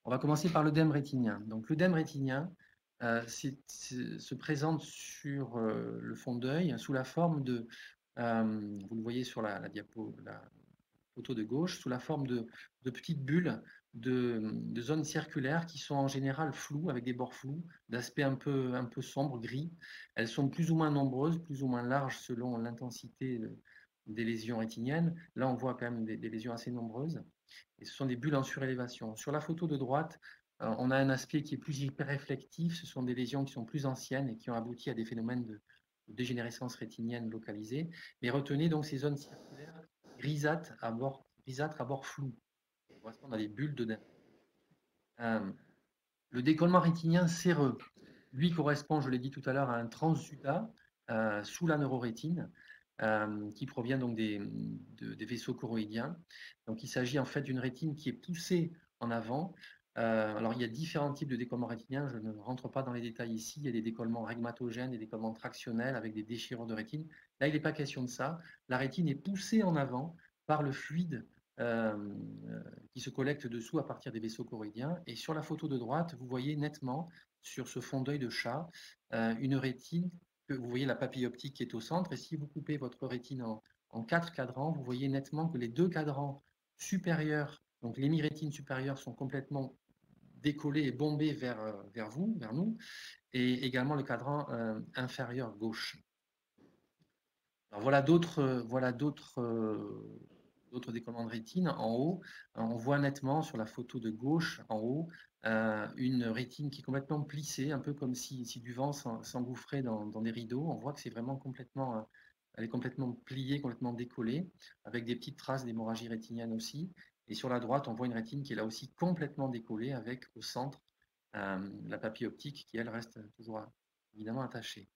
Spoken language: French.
On va commencer par l'œdème rétinien. Donc l'œdème rétinien se présente sur le fond d'œil sous la forme de, vous le voyez sur la photo de gauche, sous la forme de petites bulles de zones circulaires qui sont en général floues, avec des bords flous, d'aspect un peu sombre, gris. Elles sont plus ou moins nombreuses, plus ou moins larges selon l'intensité des lésions rétiniennes. Là, on voit quand même des lésions assez nombreuses. Et ce sont des bulles en surélévation. Sur la photo de droite, on a un aspect qui est plus hyperréflectif. Ce sont des lésions qui sont plus anciennes et qui ont abouti à des phénomènes de dégénérescence rétinienne localisée. Mais retenez donc ces zones circulaires grisâtres à bord flou. Ça correspond à des bulles d'œdème. Le décollement rétinien séreux, lui correspond, je l'ai dit tout à l'heure, à un transudat sous la neurorétine qui provient donc des vaisseaux choroïdiens. Donc il s'agit en fait d'une rétine qui est poussée en avant. Alors il y a différents types de décollements rétiniens, je ne rentre pas dans les détails ici. Il y a des décollements rhegmatogènes, des décollements tractionnels avec des déchirures de rétine. Là, il n'est pas question de ça. La rétine est poussée en avant par le fluide euh, qui se collecte dessous à partir des vaisseaux choroïdiens. Et sur la photo de droite, vous voyez nettement sur ce fond d'œil de chat une rétine que vous voyez la papille optique qui est au centre. Et si vous coupez votre rétine en 4 cadrans, vous voyez nettement que les deux cadrans supérieurs, donc l'hémirétine supérieure, sont complètement décollés et bombés vers vous, vers nous, et également le cadran inférieur gauche. Alors d'autres décollements de rétine. En haut, on voit nettement sur la photo de gauche, en haut, une rétine qui est complètement plissée, un peu comme si du vent s'engouffrait dans des rideaux. On voit que c'est vraiment complètement, elle est complètement pliée, complètement décollée, avec des petites traces d'hémorragie rétinienne aussi. Et sur la droite, on voit une rétine qui est là aussi complètement décollée, avec au centre la papille optique qui, elle, reste toujours évidemment attachée.